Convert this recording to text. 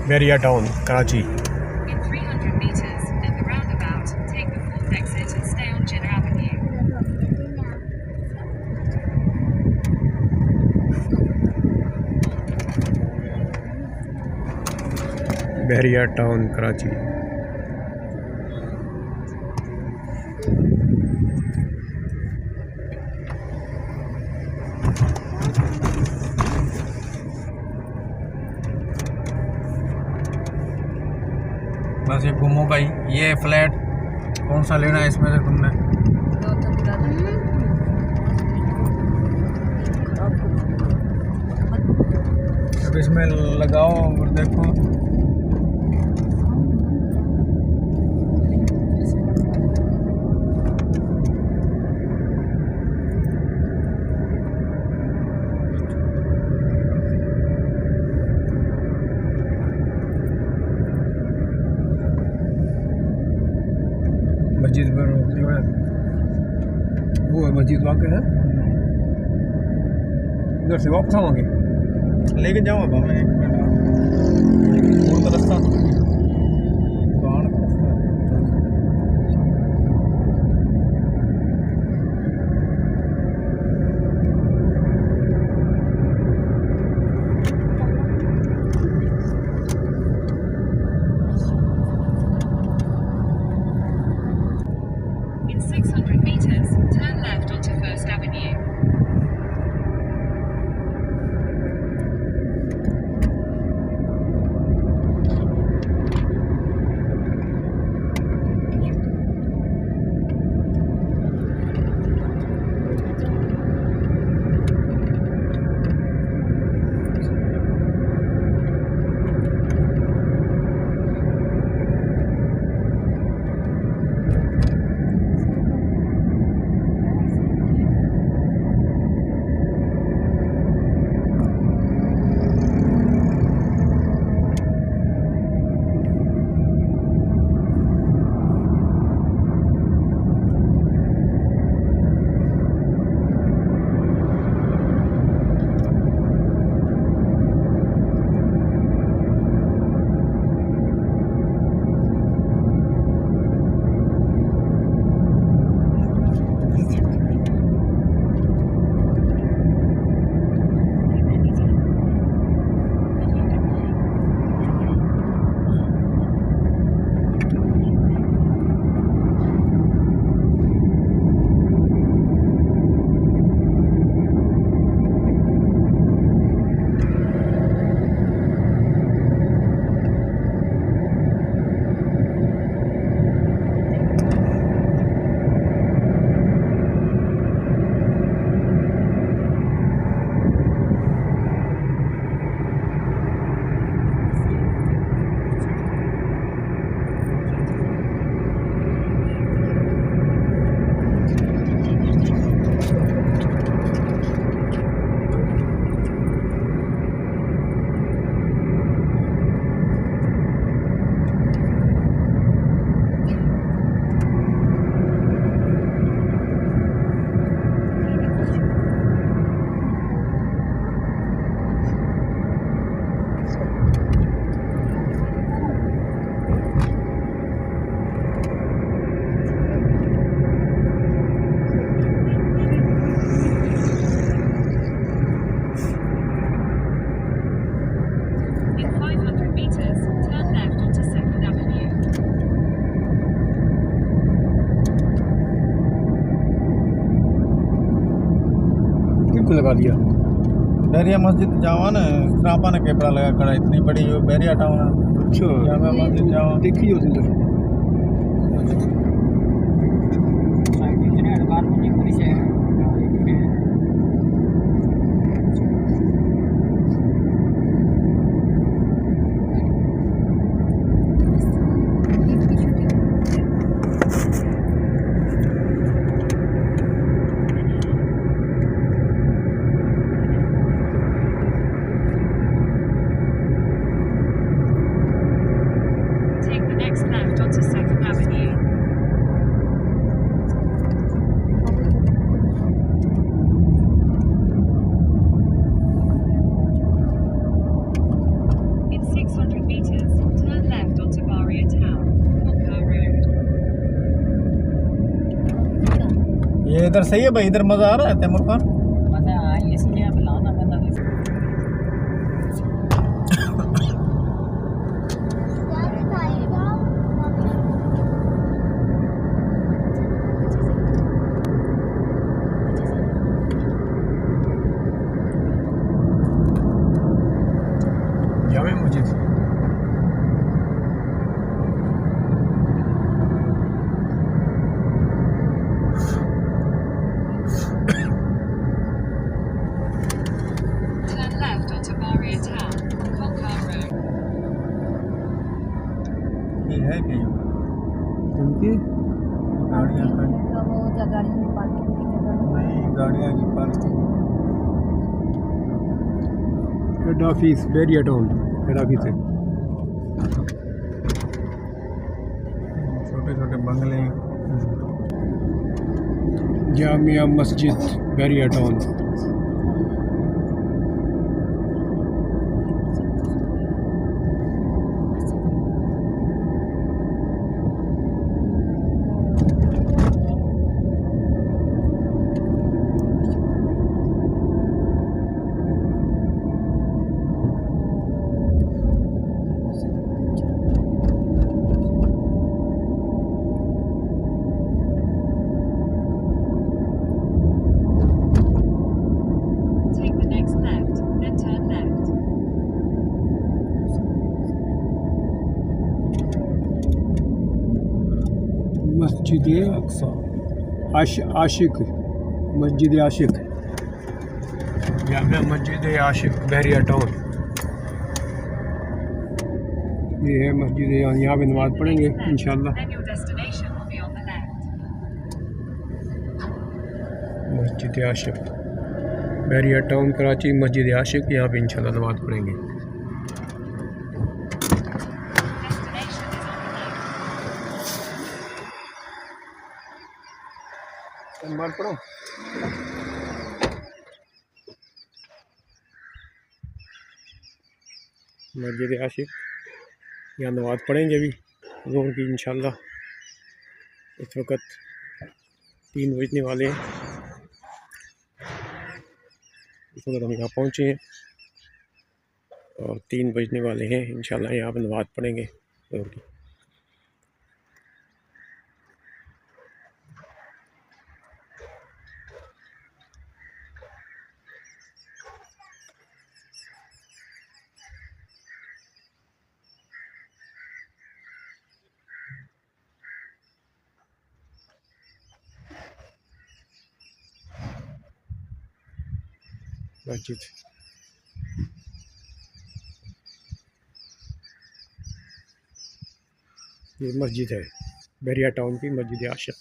Bairiya town Karachi. In 300 meters, at the roundabout, take the fourth exit and stay on Jinnah Avenue. Bahria town Karachi. बस ये घूमो भाई। ये flat कौन सा लेना है इसमें से तुमने? अब इसमें लगाओ और देखो। मस्जिद पर वो है, मस्जिद वाक़ है। उधर से वापस आवांगे, लेके जाओ अब हमें एक मिनट और तो रास्ता दुकान का रास्ता। In 600 meters, turn left onto First Avenue. In 500 meters, turn left onto Second Avenue. बिल्कुल लगा दिया। बैरिया मस्जिद जावा ना, क्रापा ने केपड़ा लगा कड़ा इतनी बड़ी जो बैरिया टाउन है। अच्छा, जामा मस्जिद जावा देखी हो उधर। Take the next left ये इधर सही है भाई, इधर मज़ा आ रहा है तैमूर खान। मजा आ इसलिए अब लाना बंदा जामे मस्जिद Turn left onto Maria Town, Concar Road. ये है कि उनकी गाड़ियाँ खड़ी वो जगह पार्किंग की जगह नहीं, गाड़ियाँ की parking. Head office Bahria town head office है। छोटे छोटे बंगले हैं। Jamia Masjid Bahria town. Take the next left, then turn left. मस्जिद अक्सा आशिक मस्जिद आशिक जामिया मस्जिद आशिक बैरिया टाउन। ये है मस्जिद, यहाँ पे नमाज़ पढ़ेंगे इंशाल्लाह। Then your destination will be on the left. मस्जिद आशिक बैरिया टाउन कराची, मस्जिद आशिक, यहाँ पे इंशाल्लाह नमाज़ पढ़ेंगे। Destination is on the left. नमाज़ पढ़ो। मस्जिद आशिक, यहाँ नमाज़ पढ़ेंगे अभी ज़ोहर की इंशाल्लाह। इस वक्त 3 बजने वाले हैं। इस वक्त हम यहाँ पहुँचे हैं और 3 बजने वाले हैं इंशाल्लाह। यहाँ पर नमाज़ पढ़ेंगे ज़ोहर की। मस्जिद ये मस्जिद है बैरिया टाउन की, मस्जिद आशिक।